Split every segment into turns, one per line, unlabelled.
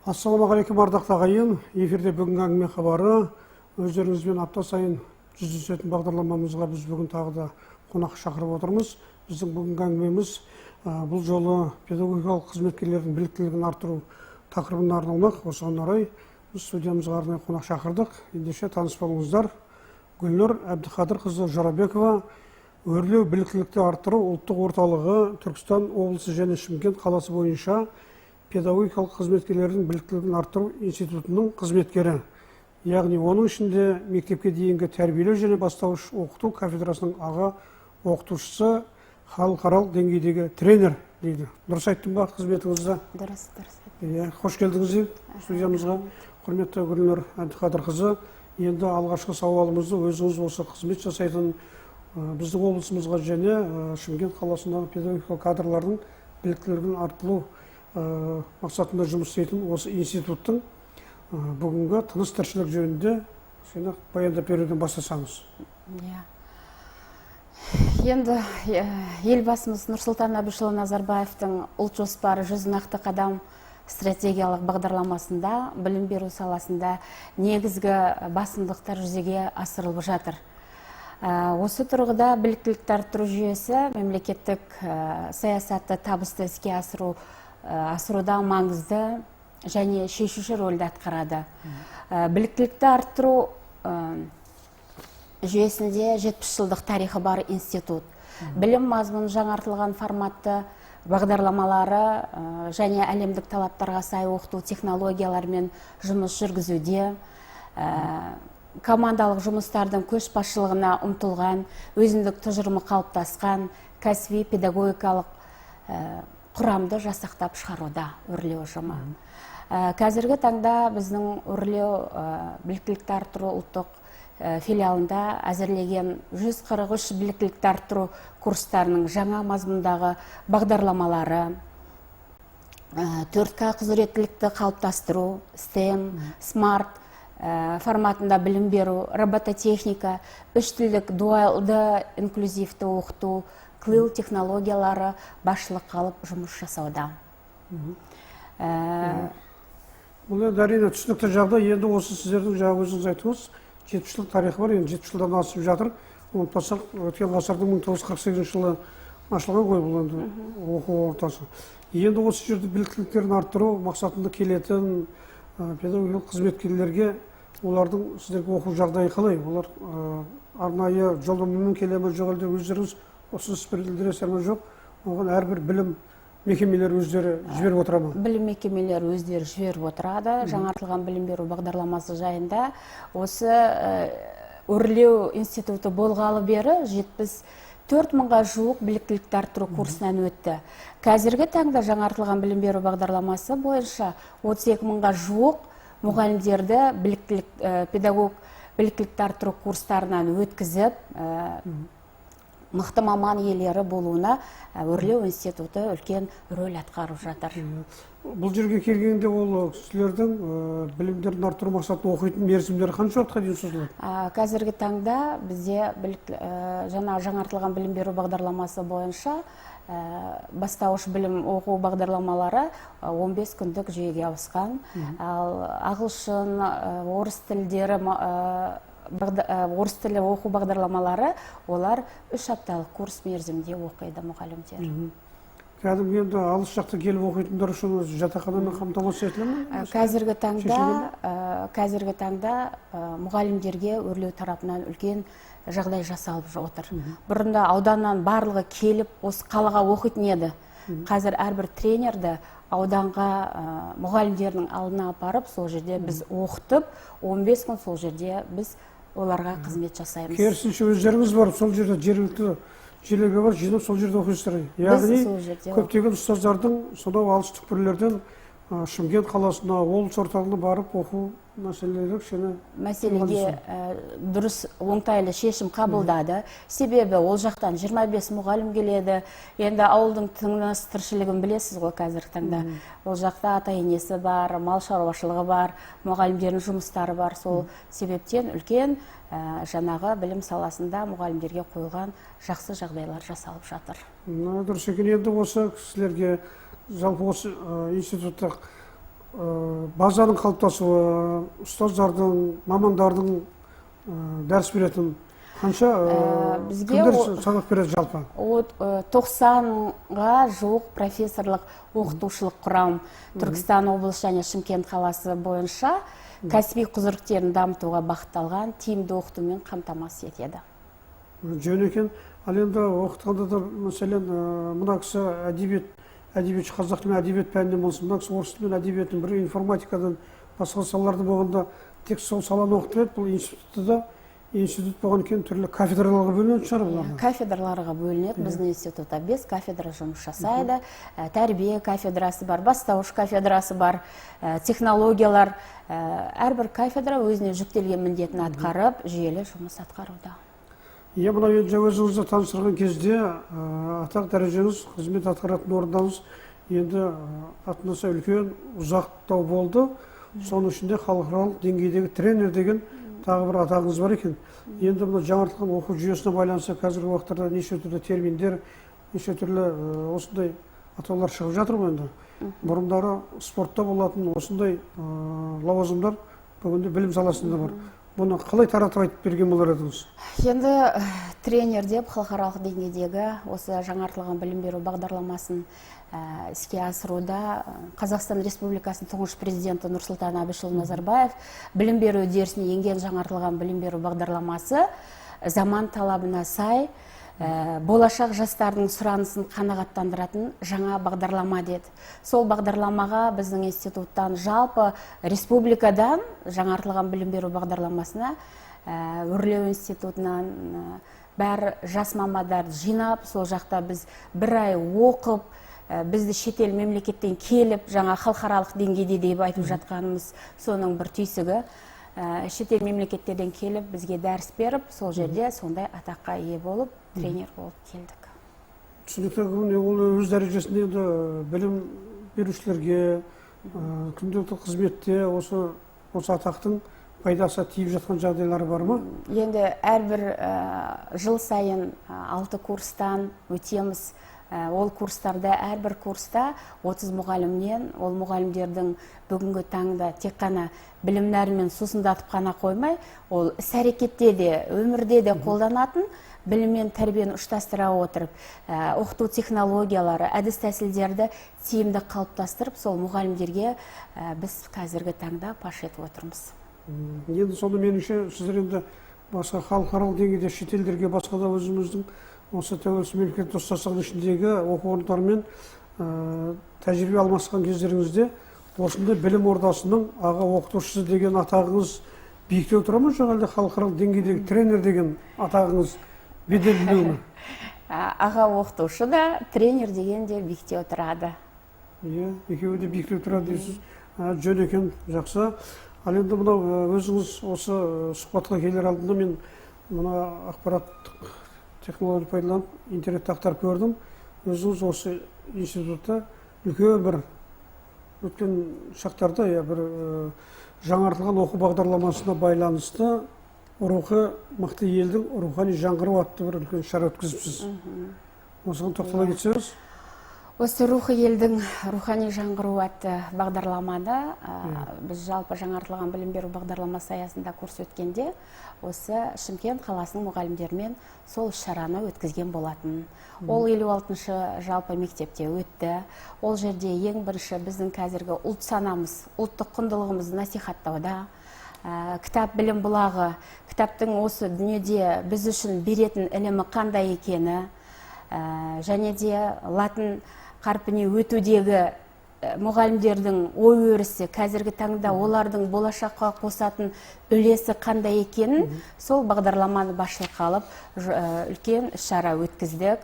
Ассалаумағалейкум ардақты ағайын. Эфирде бүгінгі әңгіме хабары. Өздеріңізбен апта сайын жүздесетін бағдарламамызға біз бүгін тағы да қонақ шақырып отырмыз. Біздің бүгінгі әңгімеміз бұл жолы педагогикалық қызметкерлердің біліктілігін арттыру тақырыбына арналмақ. Осыған орай біз студиямызға арнайы қонақ шақырдық. Ендеше таныс болыңыздар. Гүлнұр Әбдіқадырқызы Жорабекова, өрлеу біліктілікті арттыру ұлттық орталығы Түркістан облысы және Шымкент қаласы бойынша педагогикалық қызметкерлердің біліктілігін арттыру институтының қызметкері. Яғни оның ішінде мектепке дейінгі тәрбиелеу және бастауыш оқыту кафедрасының аға оқытушысы, халықаралық деңгейдегі тренер дейді. Дұрыс айттым ба қызметіңізді?
Дұрыс.
Қош келдіңіз студиямызға. Құрметті Гүлнұр Әбдіқадырқызы, енді алғашқы сауалымызды өзіңіз осы қызмет жасайтын біздің облысымызға және Шымкент қаласындағы педагогикалық кадрлардың біліктілігін арттыру мақсатында жұмыс істейтін осы институттың бүгінгі тыныс тіршілік жөнінде баяндап беруден бастасаңыз.
Енді елбасымыз Нұрсұлтан Әбішұлы Назарбаевтың ұлт жоспары 100 нақты қадам стратегиялық бағдарламасында білім беру саласында негізгі басымдықтар жүзеге асырылып жатыр. Осы тұрғыда біліктілікті арттыру жүйесі мемлекеттік саясатты табысты іске асыруда маңызды және шешуші рөлді атқарады. Біліктілікті арттыру жүйесінде 70 жылдық тарихы бар институт. Білім мазмұны жаңартылған форматты бағдарламалары және әлемдік талаптарға сай оқыту технологияларымен жұмыс жүргізуде, командалық жұмыстардың көшбасшылығына ұмтылған, өзіндік тұжырымы қалыптасқан, кәсіби педагогикалық құрамды жасақтап шығаруда өрлеу ұжымы. Қазіргі таңда біздің өрлеу біліктілікті арттыру ұлттық филиалында әзірлеген 143 біліктілікті арттыру курстарының жаңа мазмұндағы бағдарламалары, 4К құзыреттілікті қалыптастыру, STEM, SMART форматында білім беру, робототехника, 3 тілдік дуалды инклюзивті оқыту, CLIL технологиялары басшылық қалып жұмыс жасауда.
Бұл енді әрине түсінікті жағдай. Енді осы сіздердің жаңа өзіңіз айтыңыз, 70 жылдық тарихы бар, енді 70 жылдан асып жатыр. Ұмытпасақ, өткен ғасырдың 1948 жылы ашылған ғой бұл енді оқу ортасы. Енді осы жерде біліктіліктерін арттыру мақсатында келетін педагогикалық қызметкерлерге олардың сіздерге оқу жағдайы қалай? Олар арнайы жолдамамен келе ме, жоқ әлде өздеріңіз ұсыныс білдіресіздер ме, жоқ? Оған әрбір білім мекемелері өздері жіберіп отыра ма? Білім
мекемелері өздері жіберіп отырады. Жаңартылған білім беру бағдарламасы жайында осы өрлеу институты болғалы бері 74 мыңға жуық біліктілікті арттыру курсынан өтті. Қазіргі таңда жаңартылған білім беру бағдарламасы бойынша 32 мыңға жуық мұғалімдерді педагог біліктілікті арттыру курстарынан өткізіп, мықты маман иелері болуына өрлеу институты үлкен рөл атқарып жатыр.
Бұл жерге келгенде ол сіздердің білімдерін арттыру мақсатында оқитын мерзімдері қанша уақытқа дейін созылады?
Қазіргі таңда бізде жаңартылған білім беру бағдарламасы бойынша бастауыш білім оқу бағдарламалары 15 күндік жүйеге ауысқан. Ағылшын, орыс тілі оқу бағдарламалары олар 3 апталық курс мерзімде оқиды мұғалімдер.
Кәдімгі енді алыс жақта келіп оқитындар үшін жатақханамен қамтамасыз етіле ме?
Қазіргі таңда мұғалімдерге өрлеу тарапынан үлкен жағдай жасалып отыр. Бұрында ауданнан барлығы келіп осы қалаға оқитын еді. Қазір әрбір тренерді ауданға мұғалімдердің алдына апарып, сол жерде біз оқытып, 15 күн сол жерде біз оларға қызмет жасаймыз.
Керісінше өздеріңіз барып, сол жерде жергілікті жерлерге бар, жинап сол жерде оқисыздар. Яғни көптеген ұстаздардың сонау алыс түкпірлерден Шымкент қаласына, облыс орталығына барып оқу
мәселеге дұрыс оңтайлы шешім қабылдады. Себебі ол жақтан 25 мұғалім келеді. Енді ауылдың тыныс тіршілігін білесіз ғой қазіргі таңда. Ол жақта ата-енесі бар, мал шаруашылығы бар, мұғалімдердің жұмыстары бар. Сол себептен үлкен жаңағы білім саласында мұғалімдерге қойылған жақсы жағдайлар жасалып жатыр.
Дұрыс екен. Енді осы кісілерге жалпы осы институттық базаның қалыптасуы, ұстаздардың, мамандардың дәріс беретін қанша
бізге
кімдер сабақ береді жалпы?
90-ға жуық профессорлық оқытушылық құрам Түркістан облысы және Шымкент қаласы бойынша кәсіби құзыреттерін дамытуға бағытталған тиімді оқытумен қамтамасыз етеді.
Жөн екен. Ал енді оқытқанда да мәселен мына кісі әдебиетші, қазақ тілі әдебиет пәнінен болсын, мына кісі орыс тілі әдебиетін, бір информатикадан, басқа салаларды болғанда тек сол саланы оқытып еді. Бұл институт болған кейін түрлі кафедраларға бөлінетін шығар бұлар?
Кафедраларға бөлінеді. Біздің институтта 5 кафедра жұмыс жасайды. Тәрбие кафедрасы бар, бастауыш кафедрасы бар, технологиялар. Әрбір кафедра өзіне жүктелген міндетін атқарып, жүйелі жұмыс атқаруда.
Мына өзіңізді таныстырған кезде атақ дәрежеңіз, қызмет атқаратын орындаңыз енді атынаса үлкен ұзақтау болды. Соның ішінде халықаралық деңгейдегі тренер деген тағы бір атағыңыз бар екен. Енді мына жаңартылған оқу жүйесіне байланысты қазіргі уақыттарда неше түрлі терминдер, неше түрлі осындай атаулар шығып жатыр ғой енді. Бұрындары спортта болатын осындай лауазымдар бүгінде білім саласында бар. Бұны қалай таратып айтып берген болар едіңіз?
Енді тренер деп халықаралық деңгейдегі осы жаңартылған білім беру бағдарламасын іске асыруда Қазақстан Республикасының тұңғыш президенті Нұрсұлтан Әбішұлы Назарбаев білім беру үдерісіне енген жаңартылған білім беру бағдарламасы заман талабына сай болашақ жастардың сұранысын қанағаттандыратын жаңа бағдарлама деді. Сол бағдарламаға біздің институттан жалпы республикадан жаңартылған білім беру бағдарламасына Өрлеу институтынан бәрі жас мамандарды жинап, сол жақта біз бір ай оқып, бізді шетел мемлекеттен келіп, жаңа халықаралық деңгейде деп айтып жатқанымыз соның бір түйсігі. Шетел мемлекеттерден келіп, бізге дәріс беріп, сол жерде сондай атаққа ие болып, тренер болып келдік.
Түсінікті, ол өз дәрежесінде білім берушілерге, күнделікті қызметте осы атақтың пайдасы тиіп жатқан жағдайлары бар ма?
Енді әрбір жыл сайын 6 курстан өтеміз. Ол курстарда, әрбір курста 30 мұғалімнен, ол мұғалімдердің бүгінгі таңда тек қана білімдерімен сусындатып қана қоймай, ол іс-әрекетте де, өмірде де қолданатын білім мен тәрбиені ұштастыра отырып, оқыту технологиялары, әдіс-тәсілдерді тиімді қалыптастырып, сол мұғалімдерге біз қазіргі таңда паш етіп отырмыз.
Енді сонда меніңше сіздер енді басқа халықаралық деңгейде шетелдерге, басқа да өзіміздің осы тәуелсіз мемлекет достастығының ішіндегі оқу орындарымен тәжірибе алмасқан кездеріңізде осындай білім ордасының аға оқытушысы деген атағыңыз биіктеу тұра ма, жоқ әлде халықаралық деңгейдегі тренер деген атағыңыз беделдеу ме?
Аға оқытушы да, тренер деген де биіктеу тұрады.
Иә, екеуі де биіктеу тұрады дейсіз. Жөн екен, жақсы. Ал енді мынау өзіңіз осы сұхбатқа келер алдында мен мына ақпараттық технология пайдаланып интернетте ақтарып көрдім. Өзіңіз осы институтта үлкен бір өткен шақтарда бір жаңартылған оқу бағдарламасына байланысты рухы мықты елдің рухани жаңғыру атты бір үлкен шара өткізіпсіз. Осыған тоқтала кетсеңіз.
Осы рухы елдің рухани жаңғыру атты бағдарламада біз жалпы жаңартылған білім беру бағдарламасы аясында курс өткенде осы Шымкент қаласының мұғалімдерімен сол шараны өткізген болатын. Ол 56-шы жалпы мектепте өтті. Ол жерде ең бірінші біздің қазіргі ұлт санамыз, ұлттық құндылығымызды насихаттауда, кітап білім бұлағы, кітаптың осы дүниеде біз үшін беретін ілімі қандай екені, және де латын қарпіне өтудегі мұғалімдердің ой өрісі, қазіргі таңда олардың болашаққа қосатын үлесі қандай екенін сол бағдарламаны басшылыққа алып үлкен шара өткіздік.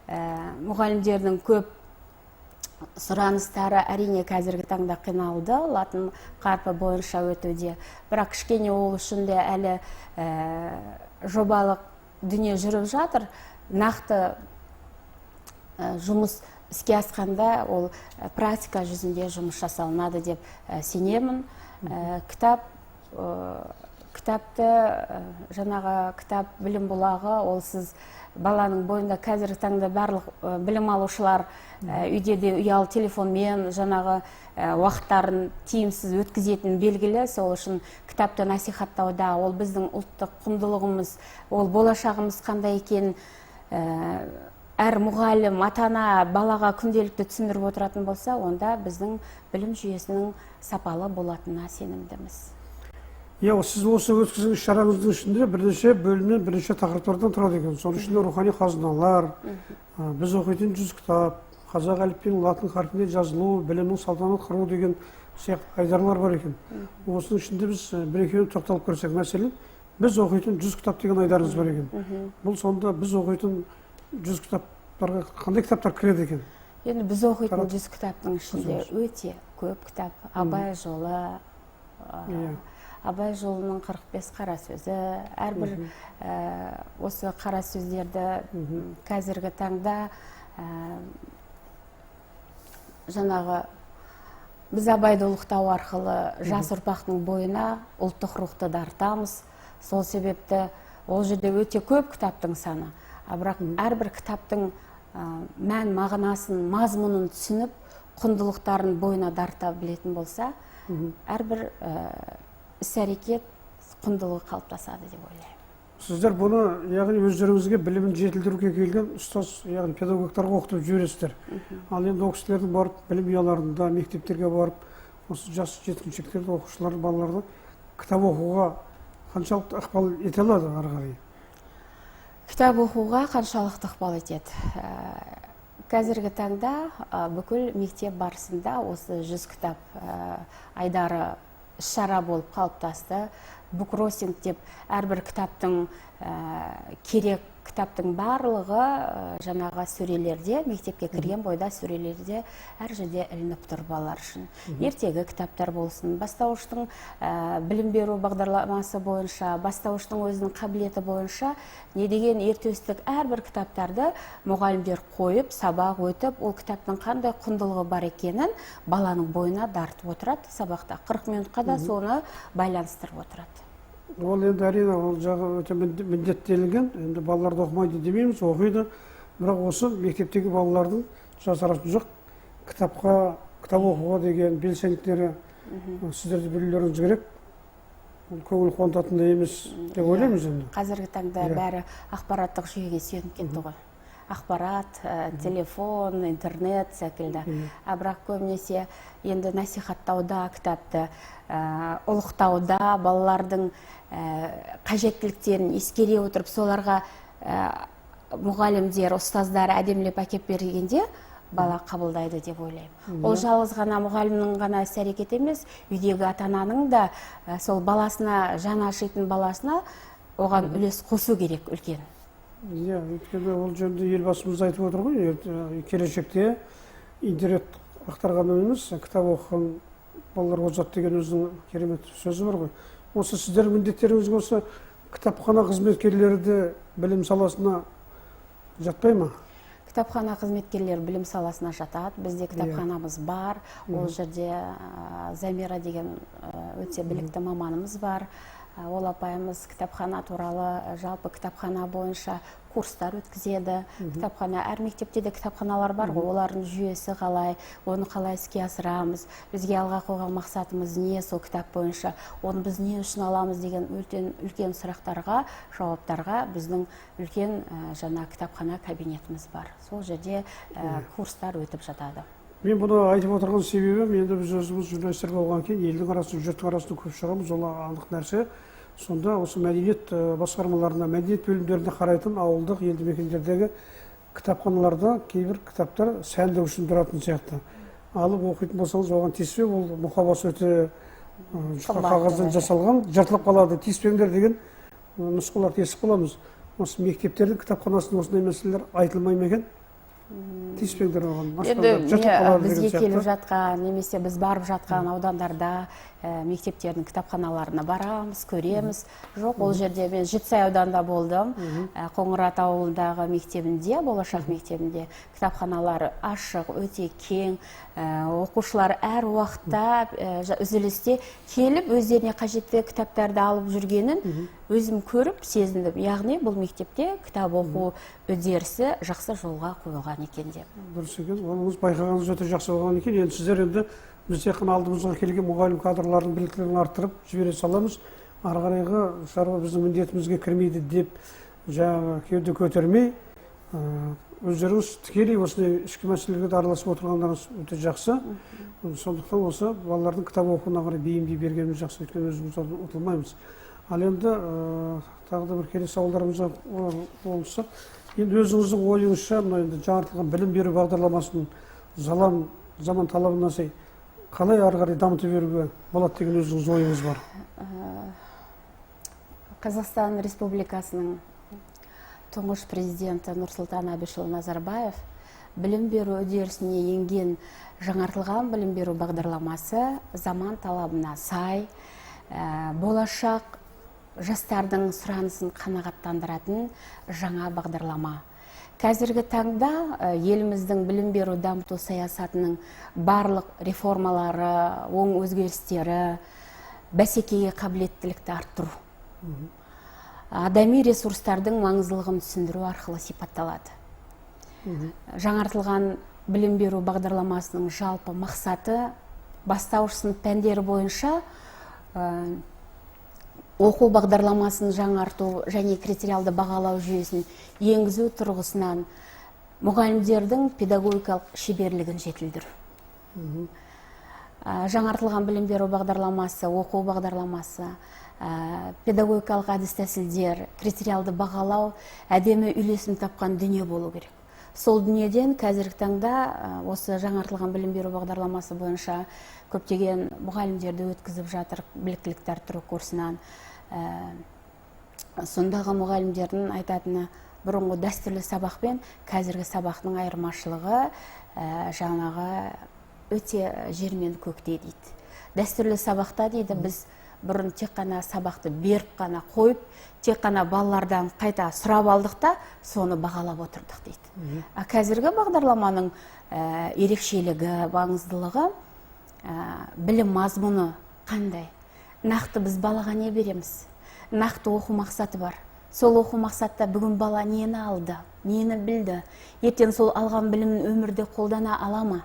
Мұғалімдердің көп сұраныстары әрине қазіргі таңда қиналды, латын қарпі бойынша өтуде. Бірақ кішкене ол үшін де әлі жобалық дүние жүріп жатыр. Нақты жұмыс іске асқанда ол практика жүзінде жұмыс жасалынады деп сенемін. кітапты жаңағы кітап білім бұлағы, ол сіз баланың бойында қазіргі таңда барлық білім алушылар үйде де ұялы телефонмен жаңағы уақыттарын тиімсіз өткізетін белгілі. Сол үшін кітапты насихаттауда, ол біздің ұлттық құндылығымыз, ол болашағымыз қандай екенін әр мұғалім, ата-ана балаға күнделікті түсіндіріп отыратын болса, онда біздің білім жүйесінің сапалы болатынына сенімдіміз.
Сіз осы өткізген шараңыздың ішінде бірнеше бөлімнен, бірнеше тақырыптардан тұрады екен. Соның ішінде рухани қазыналар, біз оқитын 100 кітап, қазақ әліпбиінің латын қарпінде жазылу, білімнің салтанат құру деген сияқты айдарлар бар екен. Осының ішінде біз бір-екеуіне тоқталып көрсек, мәселен, біз оқитын 100 кітап деген айдарыңыз бар екен. Бұл сонда біз оқитын 100 кітаптарға қандай кітаптар кіреді екен?
Енді біз оқитын 100 кітаптың ішінде өте көп кітап. Абай жолы, Абай жолының 45 қара сөзі, әрбір осы қара сөздерді қазіргі таңда жаңағы біз Абайды ұлықтау арқылы жас ұрпақтың бойына ұлттық рухты дарытамыз. Сол себепті ол жерде өте көп кітаптың саны. Бірақ әрбір кітаптың мән мағынасын, мазмұнын түсініп, құндылықтарын бойына дарыта білетін болса, әрбір іс-әрекет құндылығы қалыптасады деп ойлаймын.
Сіздер бұны, яғни өздеріңізге білімін жетілдіруге келген ұстаз, яғни педагогтарға оқытып жібересіздер. Ал енді ол кісілердің барып білім ұяларында, мектептерге барып, осы жас жеткіншектерді, оқушыларды, балаларды кітап оқуға қаншалықты ықпал ете алады ары қарай?
Кітап оқуға қаншалықты ықпал етеді? Қазіргі таңда бүкіл мектеп барысында осы 100 кітап айдары іс-шара болып қалыптасты. Буккроссинг деп әрбір кітаптың керек кітаптың барлығы жаңағы сөрелерде, мектепке кірген бойда сөрелерде әр жерде ілініп тұр балалар үшін. Ертегі кітаптар болсын, бастауыштың білім беру бағдарламасы бойынша, бастауыштың өзінің қабілеті бойынша не деген ертөстік әрбір кітаптарды мұғалімдер қойып, сабақ өтіп, ол кітаптың қандай құндылығы бар екенін баланың бойына дарытып отырады. Сабақта 40 минутқа да соны байланыстырып отырады.
Ол енді әрине, ол жағы өте міндеттелінген, енді балаларды оқымайды демейміз, оқиды. Бірақ осы мектептегі балалардың жасыратын жоқ, кітап оқуға деген белсенділіктері сіздерді білулеріңіз керек. Көңіл қуантатындай емес деп ойлаймыз енді.
Қазіргі таңда бәрі ақпараттық жүйеге сүйеніп кетті ғой. Ақпарат, телефон, интернет секілді. Бірақ көбінесе енді насихаттауда кітапты, ұлықтауда, балалардың қажеттіліктерін ескере отырып, соларға мұғалімдер, ұстаздар әдемілеп әкеп бергенде бала қабылдайды деп ойлаймын. Ол жалғыз ғана мұғалімнің ғана іс-әрекет емес, үйдегі ата-ананың да сол баласына, жаны ашитын баласына оған үлес қосу керек үлкен.
Өйткені ол жөнінде елбасымыз айтып отыр ғой, келешекте интернет ақтарған емес, кітап оқыған балалар озат деген өзінің керемет сөзі бар ғой. Осы сіздердің міндеттеріңіз осы кітапхана қызметкерлері де білім саласына жатпай ма?
Кітапхана қызметкерлері білім саласына жатады. Бізде кітапханамыз бар. Ол жерде Замира деген өте білікті маманымыз бар. Ол апайымыз кітапхана туралы, жалпы кітапхана бойынша курстар өткізеді. Кітапхана, әр мектепте де кітапханалар бар ғой, олардың жүйесі қалай, оны қалай іске асырамыз, бізге алға қойған мақсатымыз не сол кітап бойынша, оны біз не үшін аламыз деген үлкен сұрақтарға, жауаптарға біздің үлкен жаңа кітапхана кабинетіміз бар. Сол жерде курстар өтіп жатады.
Мен бұны айтып отырған себебім, енді біз өзіміз журналистер болған кейін елдің арасында, жұрттың арасында көп шығамыз, ол анық нәрсе. Сонда осы мәдениет басқармаларына, мәдениет бөлімдеріне қарайтын ауылдық елді мекендердегі кітапханаларда кейбір кітаптар сәндік үшін тұратын сияқты. Алып оқитын болсаңыз, оған тиіспеу, ол мұқабасы өте жұқа қағаздан жасалған, жыртылып қалады, тиіспеңдер деген нұсқаларды естіп қаламыз. Осы мектептердің кітапханасында осындай мәселелер айтылмай ма екен? тиіспеңдер оған.
Енді бізге келіп жатқан, немесе біз барып жатқан аудандарда мектептердің кітапханаларына барамыз, көреміз. Жоқ, ол жерде мен Жетісай ауданында болдым. Қоңырат ауылындағы мектебінде, болашақ мектебінде кітапханалары ашық, өте кең. Оқушылар әр уақытта үзілісте келіп өздеріне қажетті кітаптарды алып жүргенін өзім көріп, сезіндім. Яғни бұл мектепте кітап оқу үдерісі жақсы жолға қойылған екен деп.
Дұрыс екен. Оныңыз байқағаныңыз өте жақсы болған екен. Енді сіздер енді біз тек қана алдымызға келген мұғалім кадрларының біліктілігін арттырып жібере саламыз. Ары қарайғы шаруа біздің міндетімізге кірмейді деп жаңағы кеуде көтермей, өздеріңіз тікелей осындай ішкі мәселелерге араласып отырғандарыңыз өте жақсы. Сондықтан осы балалардың кітап оқуына қарай бейімдей бергеніміз жақсы, өйткені өзіміз ұтылмаймыз. Ал енді тағы да бір келесі сауалдарымызға болсақ, енді өзіңіздің ойыңызша мына енді жаңартылған білім беру бағдарламасын заман талабына сай қалай ары қарай дамытып беруге болады деген өзіңіздің ойыңыз бар?
Қазақстан Республикасының тұңғыш президенті Нұрсұлтан Әбішұлы Назарбаев білім беру үдерісіне енген жаңартылған білім беру бағдарламасы заман талабына сай, болашақ жастардың сұранысын қанағаттандыратын жаңа бағдарлама. Қазіргі таңда еліміздің білім беру дамыту саясатының барлық реформалары, оң өзгерістері, бәсекеге қабілеттілікті арттыру, адами ресурстардың маңыздылығын түсіндіру арқылы сипатталады. Жаңартылған білім беру бағдарламасының жалпы мақсаты бастауыш сынып пәндері бойынша оқу бағдарламасын жаңарту және критериалды бағалау жүйесін енгізу тұрғысынан мұғалімдердің педагогикалық шеберлігін жетілдіру. Жаңартылған білім беру бағдарламасы, оқу бағдарламасы, педагогикалық әдіс-тәсілдер, критериалды бағалау әдемі үйлесім тапқан дүние болу керек. Сол дүниеден қазіргі таңда осы жаңартылған білім беру бағдарламасы бойынша көптеген мұғалімдерді өткізіп жатыр біліктілікті арттыру курсынан. Сондағы мұғалімдердің айтатыны бұрынғы дәстүрлі сабақ пен қазіргі сабақтың айырмашылығы жаңағы өте жер мен көктей дейді. Дәстүрлі сабақта дейді біз бұрын тек қана сабақты беріп қана қойып, тек қана балалардан қайта сұрап алдық та, соны бағалап отырдық дейді. Қазіргі бағдарламаның ерекшелігі, маңыздылығы, білім мазмұны қандай? Нақты біз балаға не береміз? Нақты оқу мақсаты бар. Сол оқу мақсатта бүгін бала нені алды, нені білді, ертең сол алған білімін өмірде қолдана ала ма?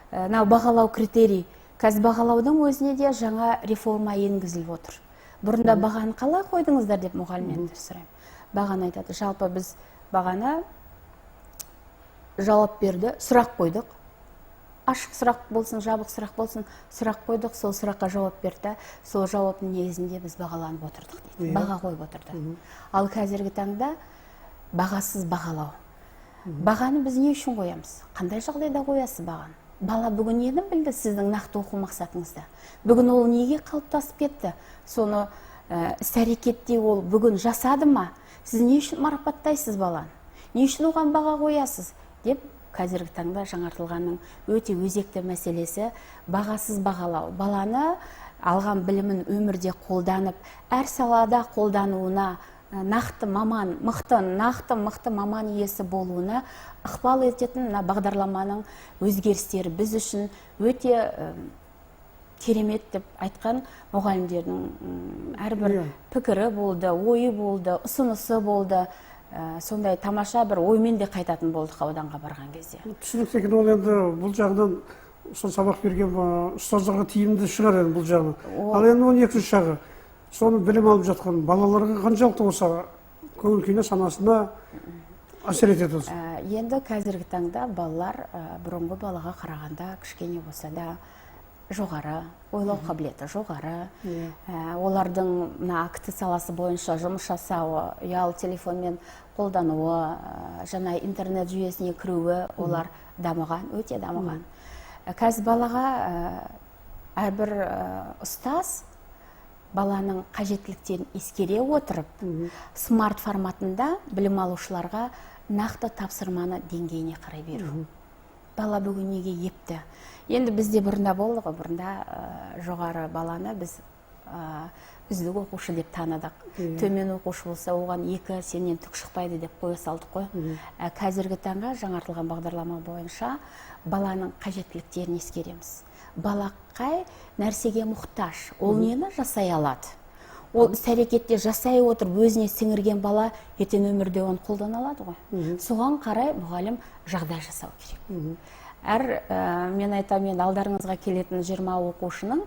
Бағалау критерий. Қазір бағалаудың өзіне де жаңа реформа енгізіліп отыр. Бұрында бағаны қалай қойдыңыздар деп мұғалімнен сұраймын. Бағаны айтады, жалпы біз бағаны жауап берді, сұрақ қойдық. Ашық сұрақ болсын, жабық сұрақ болсын, сұрақ қойдық, сол сұраққа жауап берді, сол жауаптың негізінде біз бағаланып отырдық дейді. Баға қойып отырды. Ал қазіргі таңда бағасыз бағалау. Бағаны біз не үшін қоямыз? Қандай жағдайда қоясыз бағаны? Бала бүгін нені білді сіздің нақты оқу мақсатыңызда? Бүгін ол неге қалыптасып кетті? Соны іс-әрекетте ол бүгін жасады ма? Сіз не үшін марапаттайсыз баланы? Не үшін оған баға қоясыз? Деп қазіргі таңда жаңартылғанның өте өзекті мәселесі бағасыз бағалау. Баланы алған білімін өмірде қолданып, әр салада қолдануына, нақты мықты маман иесі болуына ықпал ететін бағдарламаның өзгерістері біз үшін өте керемет деп айтқан мұғалімдердің әрбір пікірі болды, ойы болды, ұсынысы болды. Сондай тамаша бір оймен де қайтатын болдық ауданға барған кезде.
Түсінікті екен, ол енді бұл жағынан сол сабақ берген ұстаздарға тиімді шығар енді бұл жағынан. Ал енді оның екінші жағы, соны білім алып жатқан балаларға қаншалықты осы көңіл күйіне, санасына әсер етеді осы?
Енді қазіргі таңда балалар бұрынғы балаға қарағанда кішкене болса да жоғары, ойлау қабілеті жоғары. Олардың акті саласы бойынша жұмыс жасауы, ұялы телефонмен қолдануы, жаңа интернет жүйесіне кіруі, олар дамыған, өте дамыған. Қазір балаға әрбір ұстаз баланың қажеттіліктерін ескере отырып, смарт форматында білім алушыларға нақты тапсырманы деңгейіне қарай беру. Бала бүгін неге епті? Енді бізде бұрында болды ғой, бұрында жоғары баланы біз үздік оқушы деп таныдық. Төмен оқушы болса, оған 2 сенен түк шықпайды деп қоя салдық қой. Қазіргі таңға жаңартылған бағдарлама бойынша баланың қажеттіліктерін ескереміз. Бала қай нәрсеге мұқтаж, ол нені жасай алады. Ол іс-әрекетте жасай отырып өзіне сіңірген бала ертең өмірде оны қолдана алады ғой. Соған қарай мұғалім жағдай жасау керек. Мен айтамын, алдарыңызға келетін 20 оқушының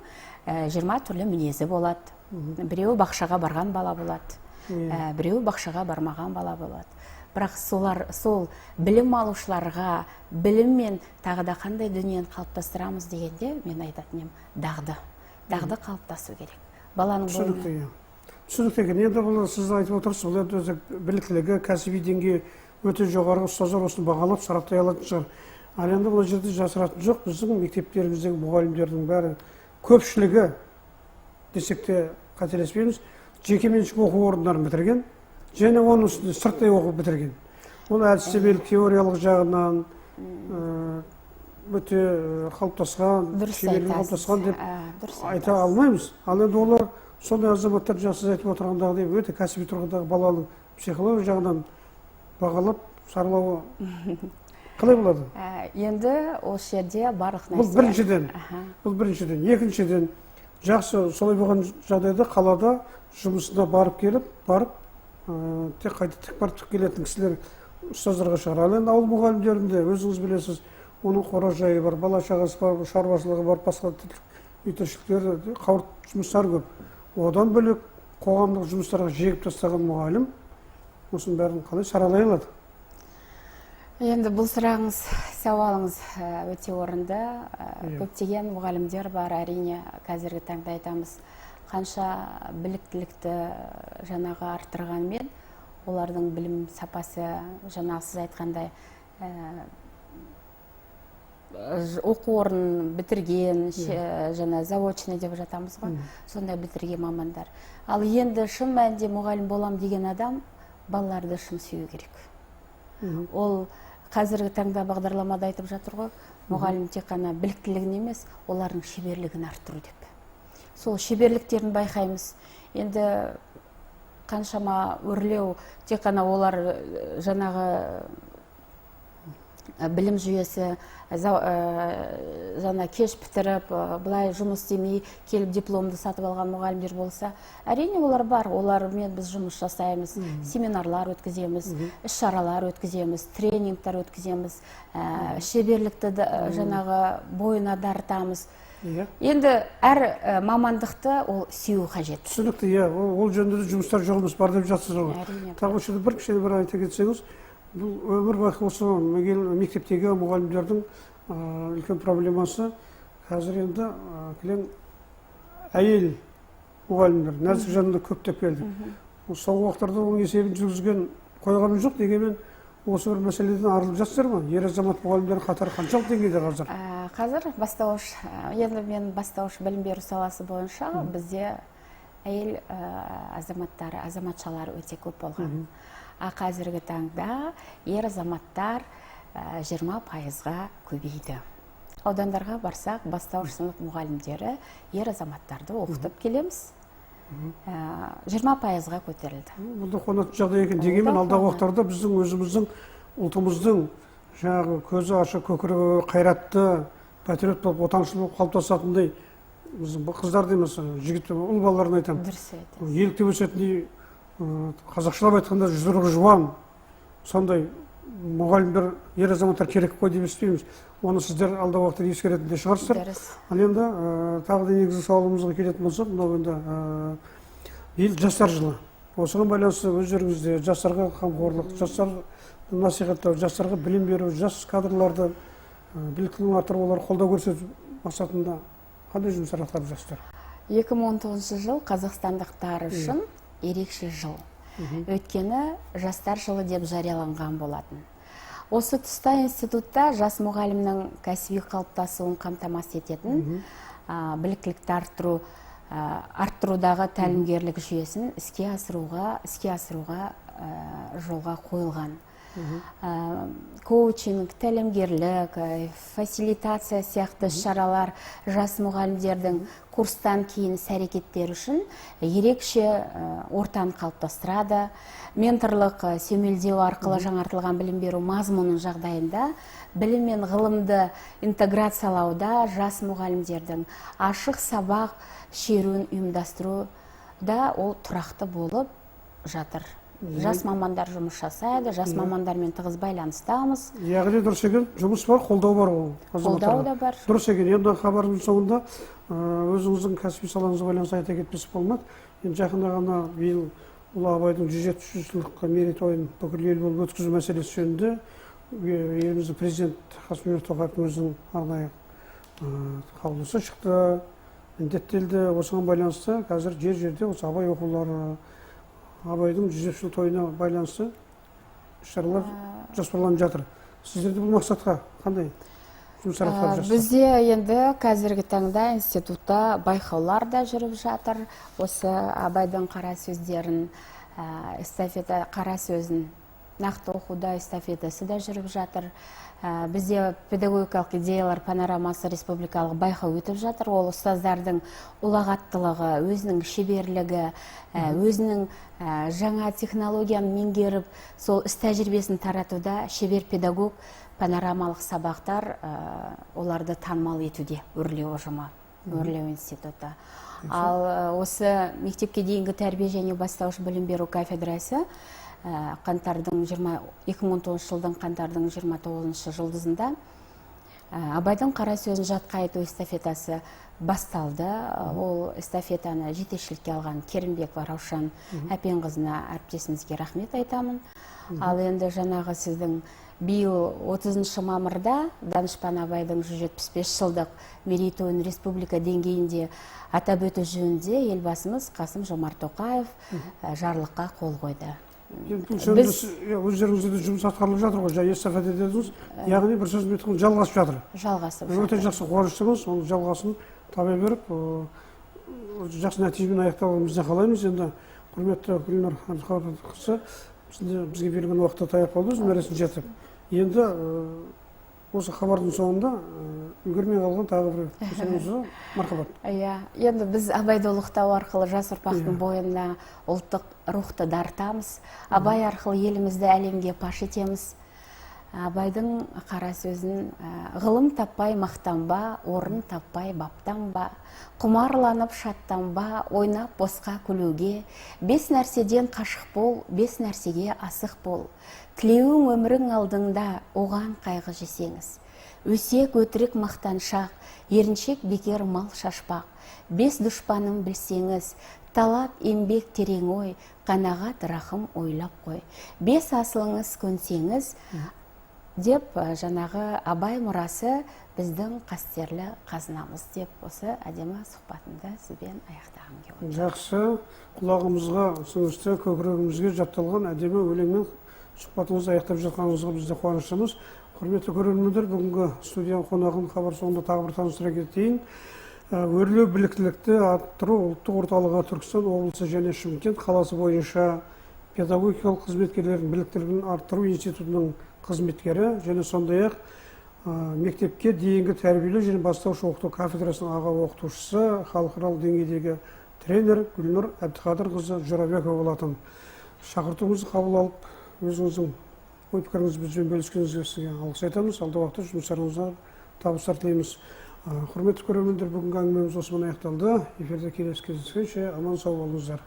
20 түрлі мінезі болады. Біреуі бақшаға барған бала болады, біреуі бақшаға бармаған бала болады. Бірақ сол білім алушыларға біліммен тағы да қандай дүниені қалыптастырамыз дегенде мен айтатын едім, дағды қалыптасу керек. Баланың бойына.
Түсінікті екен. Енді бұл сіз айтып отырсыз, бұл өзі біліктілігі, кәсіби деңгейі өте жоғары, ұстаздар осыны бағалап, сараптай алатын шығар. Ал енді бұл жерде жасыратын жоқ, біздің мектептеріміздегі мұғалімдердің бәрі көпшілігі десек те қателеспейміз, жекеменшік оқу орындарын бітірген, және оның үстінде сырттай оқу бітірген. Ол әдістемелік теориялық жағынан өте қалыптасқан, шеберлігі қалыптасқан деп айта алмаймыз. Ал енді олар сондай азаматтар жаңа айтып отырғандағыдай өте кәсіби тұрғыдағы баланың психология жағынан бағалап саралауы қалай болады?
Енді осы жерде барлық
нәрсе. Бұл біріншіден. Екіншіден, жақсы солай болған жағдайда қалада жұмысына барып келіп, тек қайта тік барып келетін кісілер ұстаздарға шығар. Ал енді ауыл мұғалімдерінде өзіңіз білесіз, оның қоражайы бар, бала шағасы бар, шаруашылығы бар, басқа үй тіршіліктері, қауырт жұмыстар көп. Одан бөлек қоғамдық жұмыстарға жегіп тастаған мұғалім осының бәрін қалай саралай алады?
Енді бұл сұрағыңыз, сауалыңыз өте орынды. Көптеген мұғалімдер бар, әрине қазіргі таңда айтамыз, қанша біліктілікті жаңағы арттырғанмен, олардың білім сапасы жаңағы сіз айтқандай оқу орнын бітірген, жаңа заочный деп жатамыз ғой, сондай бітірген мамандар. Ал енді шын мәнінде мұғалім болам деген адам балаларды шын сүю керек. Ол қазіргі таңда бағдарламада айтып жатыр ғой, мұғалім тек қана біліктілігін емес, олардың шеберлігін арттыру деп. Сол шеберліктерін байқаймыз. Енді қаншама өрлеу, тек қана олар жаңағы білім жүйесі жаңа кеш бітіріп, бұлай жұмыс істемей келіп дипломды сатып алған мұғалімдер болса, әрине олар бар, олармен біз жұмыс жасаймыз, семинарлар өткіземіз, іс-шаралар өткіземіз, тренингтар өткіземіз, шеберлікті жаңағы бойына дарытамыз. Енді әр мамандықты ол сүю қажет.
Түсінікті, ол жөнінде жұмыстар жоғымыз бар деп жатсыз ғой. Тағы үшін бір кішкене бір айта кетсеңіз, бұл өмір бақи осы мектептегі мұғалімдердің үлкен проблемасы. Қазір енді әйел мұғалімдер нәзік жанында көптеп келді. Соңғы уақыттарда оның есебін жүргізген қойғаным жоқ, дегенмен осы бір мәселеден арылып жатсыздар ма? Ер азамат мұғалімдер қатары қаншалық деңгейде қазір?
Қазір бастауыш, енді мен бастауыш білім беру саласы бойынша бізде әйел азаматтары, азаматшалар өте көп болған. Қазіргі таңда ер азаматтар 20%-ға көбейді. Аудандарға барсақ, бастауыш сынып мұғалімдері ер азаматтарды оқытып келеміз. 20%-ға көтерілді.
Бұлда қуанатын жағдай екен. Дегенмен алдағы уақыттарда біздің өзіміздің ұлтымыздың жаңағы көзі ашық, көкірегі қайратты, патриот болып, отаншыл болып қалыптасатындай біздің қыздар дейміз, жігіт ұл балаларын айтамын.
Дұрыс айтасыз.
Еліктеп өсетіндей, қазақшылап айтқанда жұдырығы жуан, сондай мұғалімдер, ер азаматтар керек қой деп естиміз. Оны сіздер алдағы уақытта ескеретін де шығарсыздар. Ал енді тағы да негізгі сауалымызға келетін болсақ, мынау енді биыл жастар жылы. Осыған байланысты өздеріңізде жастарға қамқорлық, жастарды насихаттау, жастарға білім беру, жас кадрларды біліктілігін арттырып, олар қолдау көрсету мақсатында қандай жұмыстар атқарып жатсыздар?
2019 жыл қазақстандықтар үшін ерекше жыл. Өйткені жастар жылы деп жарияланған болатын. Осы тұста институтта жас мұғалімнің кәсіби қалыптасуын қамтамасыз ететін біліктілікті арттырудағы тәлімгерлік жүйесін іске асыруға жолға қойылған. коучинг, тәлімгерлік, фасилитация сияқты шаралар жас мұғалімдердің курстан кейін іс-әрекеттері үшін ерекше ортаны қалыптастырады. Менторлық сүйемелдеу арқылы жаңартылған білім беру мазмұнының жағдайында білім мен ғылымды интеграциялауда жас мұғалімдердің ашық сабақ шеруін ұйымдастыруда ол тұрақты болып жатыр. Жас мамандар жұмыс жасайды, жас мамандармен тығыз байланыстамыз.
Яғни дұрыс екен, жұмыс бар, қолдау бар ол.
Қолдау да бар.
Дұрыс екен. Енді хабардың соңында өзіңіздің кәсіби салаңызға байланысты айта кетпесе болмады. Енді жақында ғана биыл Ұлы Абайдың 170 жылдық мерейтойын бүкіл ел болып өткізу мәселесі жөнінде еліміздің президент Қасым-Жомарт Тоқаевтың өзінің арнайы қаулысы шықты, міндеттелді. Осыған байланысты қазір жер-жерде осы Абай оқулары, Абайдың 170 жыл тойына байланысты шаралар жоспарланып жатыр. Сіздерде бұл мақсатқа қандай жұмыстар атқарып жатырсыздар?
Бізде енді қазіргі таңда институтта байқаулар да жүріп жатыр. Осы Абайдың қара сөздерін, эстафета қара сөзін нақты оқуда эстафетасы да жүріп жатыр. Бізде педагогикалық идеялар панорамасы республикалық байқау өтіп жатыр. Ол ұстаздардың ұлағаттылығы, өзінің шеберлігі, өзінің жаңа технологияны меңгеріп, сол іс тәжірибесін таратуда шебер педагог панорамалық сабақтар оларды танымал етуде. Өрлеу ұжымы, Өрлеу институты. Ал осы мектепке дейінгі тәрбие және бастауыш білім беру кафедрасы 2019 жылдың қаңтардың 29 жұлдызында Абайдың қара сөзін жатқа айту эстафетасы басталды. Ол эстафетаны жетекшілікке алған Керімбекова Раушан Әпенқызына әріптесімізге рахмет айтамын. Ал енді жаңағы сіздің биыл 30 мамырда Данышпан Абайдың 175 жылдық мерейтойын республика деңгейінде атап өту жөнінде елбасымыз Қасым-Жомарт Тоқаев жарлыққа қол қойды.
Өздеріңізде де жұмыс атқарылып жатыр ғой, жаңа эстафета дедіңіз, яғни бір сөзбен айтқанда жалғасып жатыр.
Жалғасып жатыр.
Өте жақсы, қуаныштымыз, оның жалғасын таба беріп, жақсы нәтижемен аяқталуымызды қалаймыз. Енді құрметті Гүлнар Әбдіқалыққызы, бізге берілген уақытта таяп қалды, өз мәресіне жетіп. Енді осы хабардың соңында үлгермей қалған тағы бір сөзіңізді мархабат.
Енді біз Абайды ұлықтау арқылы жас ұрпақтың бойына ұлттық рухты дарытамыз. Абай арқылы елімізді әлемге паш етеміз. Абайдың қара сөзін ғылым таппай мақтанба, орын таппай баптанба, құмарланып шаттанба, ойнап босқа күлуге, 5 нәрседен қашық бол, 5 нәрсеге асық бол. Тілеуің өмірің алдыңда, оған қайғы жесеңіз. Өсек өтірік мақтаншақ, еріншек бекер мал шашпақ. 5 дұшпаным білсеңіз, талап еңбек терең ой, қанағат рахым ойлап қой. 5 асылыңыз көнсеңіз, деп жаңағы Абай мұрасы біздің қастерлі қазынамыз деп осы әдемі сұхбатымды сізбен аяқтағым келіп отыр.
Жақсы, құлағымызға сіңісті, көкірегімізге жатталған әдемі өлеңмен сұхбатыңызды аяқтап жатқаныңызға біз де қуаныштымыз. Құрметті көрермендер, бүгінгі студия қонағын хабар соңында тағы бір таныстыра кетейін. Өрлеу біліктілікті арттыру ұлттық орталығы Түркістан облысы және Шымкент қаласы бойынша педагогикалық қызметкерлердің біліктілігін арттыру институтының қызметкері және сондай-ақ мектепке дейінгі тәрбиелеу және бастауыш оқыту кафедрасының аға оқытушысы, халықаралық деңгейдегі тренер Гүлнар Әбдіқалыққызы Жорабекова болатын. Шақыртуымызды қабыл алып, өзіңіздің ой пікіріңізді бізбен бөліскеніңізге сізге алғыс айтамыз. Алдағы уақытта жұмыстарыңызға табыстар тілейміз. Құрметті көрермендер, бүгінгі әңгімеміз осымен аяқталды. Эфирде келесі кездескенше аман сау болыңыздар.